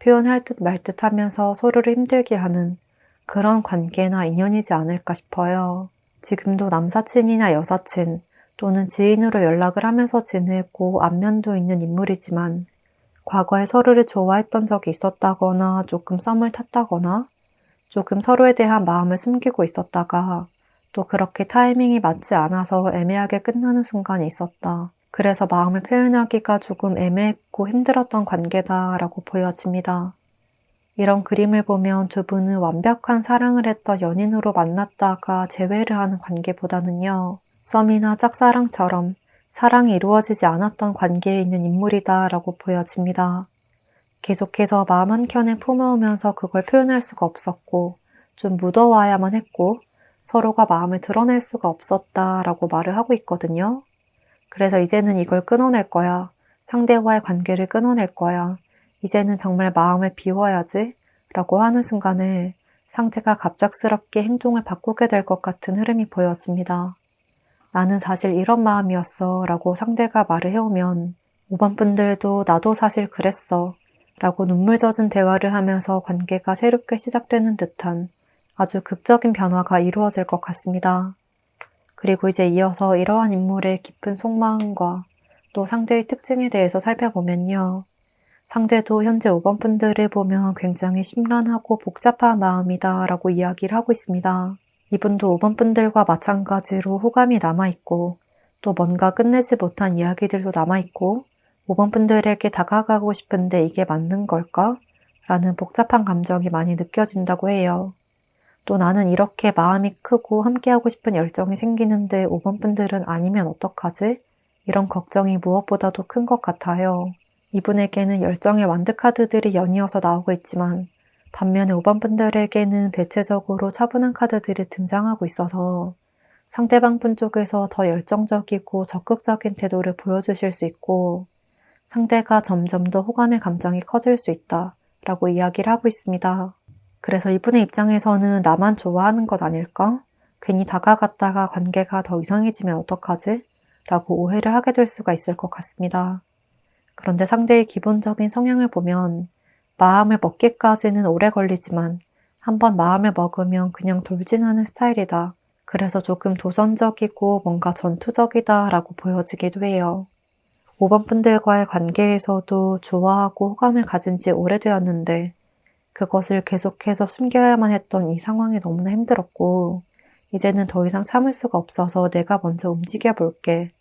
표현할 듯 말 듯 하면서 서로를 힘들게 하는 그런 관계나 인연이지 않을까 싶어요. 지금도 남사친이나 여사친 또는 지인으로 연락을 하면서 지내고 안면도 있는 인물이지만 과거에 서로를 좋아했던 적이 있었다거나 조금 썸을 탔다거나 조금 서로에 대한 마음을 숨기고 있었다가 또 그렇게 타이밍이 맞지 않아서 애매하게 끝나는 순간이 있었다. 그래서 마음을 표현하기가 조금 애매했고 힘들었던 관계다라고 보여집니다. 이런 그림을 보면 두 분은 완벽한 사랑을 했던 연인으로 만났다가 재회를 하는 관계보다는요. 썸이나 짝사랑처럼 사랑이 이루어지지 않았던 관계에 있는 인물이다 라고 보여집니다. 계속해서 마음 한켠에 품어오면서 그걸 표현할 수가 없었고 좀 묻어와야만 했고 서로가 마음을 드러낼 수가 없었다 라고 말을 하고 있거든요. 그래서 이제는 이걸 끊어낼 거야. 상대와의 관계를 끊어낼 거야. 이제는 정말 마음을 비워야지 라고 하는 순간에 상대가 갑작스럽게 행동을 바꾸게 될 것 같은 흐름이 보여집니다. 나는 사실 이런 마음이었어 라고 상대가 말을 해오면 5번 분들도 나도 사실 그랬어 라고 눈물 젖은 대화를 하면서 관계가 새롭게 시작되는 듯한 아주 극적인 변화가 이루어질 것 같습니다. 그리고 이제 이어서 이러한 인물의 깊은 속마음과 또 상대의 특징에 대해서 살펴보면요. 상대도 현재 5번 분들을 보면 굉장히 심란하고 복잡한 마음이다 라고 이야기를 하고 있습니다. 이분도 5번 분들과 마찬가지로 호감이 남아있고 또 뭔가 끝내지 못한 이야기들도 남아있고 5번 분들에게 다가가고 싶은데 이게 맞는 걸까? 라는 복잡한 감정이 많이 느껴진다고 해요. 또 나는 이렇게 마음이 크고 함께하고 싶은 열정이 생기는데 5번 분들은 아니면 어떡하지? 이런 걱정이 무엇보다도 큰 것 같아요. 이분에게는 열정의 완드 카드들이 연이어서 나오고 있지만 반면에 5번 분들에게는 대체적으로 차분한 카드들이 등장하고 있어서 상대방 분 쪽에서 더 열정적이고 적극적인 태도를 보여주실 수 있고 상대가 점점 더 호감의 감정이 커질 수 있다 라고 이야기를 하고 있습니다. 그래서 이분의 입장에서는 나만 좋아하는 것 아닐까? 괜히 다가갔다가 관계가 더 이상해지면 어떡하지? 라고 오해를 하게 될 수가 있을 것 같습니다. 그런데 상대의 기본적인 성향을 보면 마음을 먹기까지는 오래 걸리지만 한번 마음을 먹으면 그냥 돌진하는 스타일이다. 그래서 조금 도전적이고 뭔가 전투적이다 라고 보여지기도 해요. 5번 분들과의 관계에서도 좋아하고 호감을 가진 지 오래되었는데 그것을 계속해서 숨겨야만 했던 이 상황이 너무나 힘들었고 이제는 더 이상 참을 수가 없어서 내가 먼저 움직여 볼게.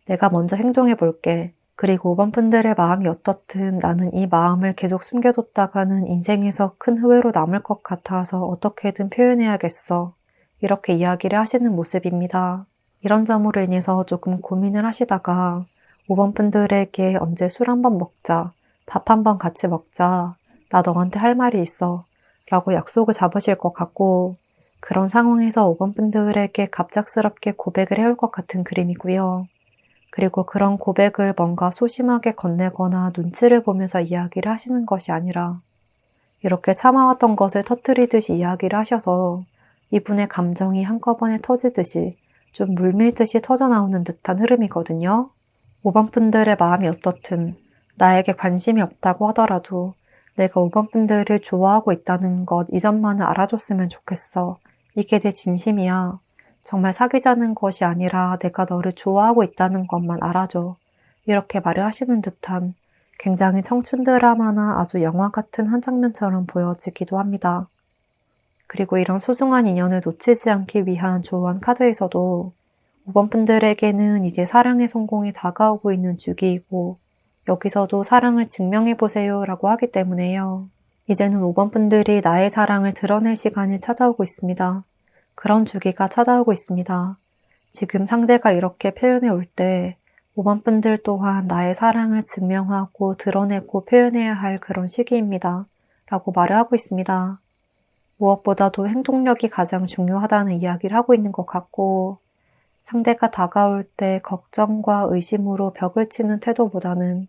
내가 먼저 행동해 볼게. 그리고 5번 분들의 마음이 어떻든 나는 이 마음을 계속 숨겨뒀다가는 인생에서 큰 후회로 남을 것 같아서 어떻게든 표현해야겠어. 이렇게 이야기를 하시는 모습입니다. 이런 점으로 인해서 조금 고민을 하시다가 5번 분들에게 언제 술 한번 먹자, 밥 한번 같이 먹자, 나 너한테 할 말이 있어 라고 약속을 잡으실 것 같고, 그런 상황에서 5번 분들에게 갑작스럽게 고백을 해올 것 같은 그림이고요. 그리고 그런 고백을 뭔가 소심하게 건네거나 눈치를 보면서 이야기를 하시는 것이 아니라 이렇게 참아왔던 것을 터뜨리듯이 이야기를 하셔서 이분의 감정이 한꺼번에 터지듯이 좀 물밀듯이 터져나오는 듯한 흐름이거든요. 5번 분들의 마음이 어떻든 나에게 관심이 없다고 하더라도 내가 5번 분들을 좋아하고 있다는 것 이전만은 알아줬으면 좋겠어. 이게 내 진심이야. 정말 사귀자는 것이 아니라 내가 너를 좋아하고 있다는 것만 알아줘. 이렇게 말을 하시는 듯한 굉장히 청춘 드라마나 아주 영화 같은 한 장면처럼 보여지기도 합니다. 그리고 이런 소중한 인연을 놓치지 않기 위한 조언 카드에서도 5번 분들에게는 이제 사랑의 성공이 다가오고 있는 주기이고, 여기서도 사랑을 증명해보세요 라고 하기 때문에요. 이제는 5번 분들이 나의 사랑을 드러낼 시간이 찾아오고 있습니다. 그런 주기가 찾아오고 있습니다. 지금 상대가 이렇게 표현해 올 때 5번 분들 또한 나의 사랑을 증명하고 드러내고 표현해야 할 그런 시기입니다. 라고 말을 하고 있습니다. 무엇보다도 행동력이 가장 중요하다는 이야기를 하고 있는 것 같고, 상대가 다가올 때 걱정과 의심으로 벽을 치는 태도보다는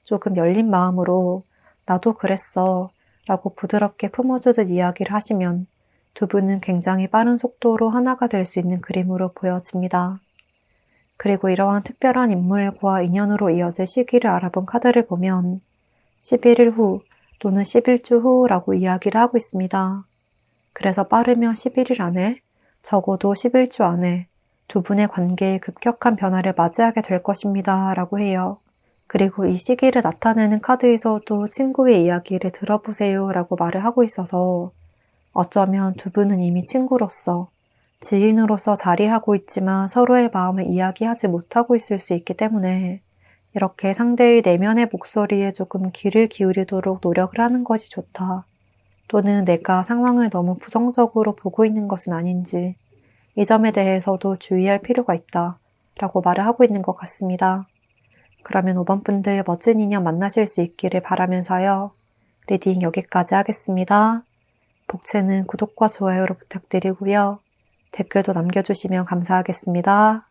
조금 열린 마음으로 나도 그랬어 라고 부드럽게 품어주듯 이야기를 하시면 두 분은 굉장히 빠른 속도로 하나가 될 수 있는 그림으로 보여집니다. 그리고 이러한 특별한 인물과 인연으로 이어질 시기를 알아본 카드를 보면 11일 후 또는 11주 후라고 이야기를 하고 있습니다. 그래서 빠르면 11일 안에, 적어도 11주 안에 두 분의 관계에 급격한 변화를 맞이하게 될 것입니다 라고 해요. 그리고 이 시기를 나타내는 카드에서도 친구의 이야기를 들어보세요 라고 말을 하고 있어서 어쩌면 두 분은 이미 친구로서, 지인으로서 자리하고 있지만 서로의 마음을 이야기하지 못하고 있을 수 있기 때문에 이렇게 상대의 내면의 목소리에 조금 귀를 기울이도록 노력을 하는 것이 좋다. 또는 내가 상황을 너무 부정적으로 보고 있는 것은 아닌지 이 점에 대해서도 주의할 필요가 있다 라고 말을 하고 있는 것 같습니다. 그러면 5번 분들 멋진 인연 만나실 수 있기를 바라면서요. 리딩 여기까지 하겠습니다. 복채는 구독과 좋아요로 부탁드리고요. 댓글도 남겨주시면 감사하겠습니다.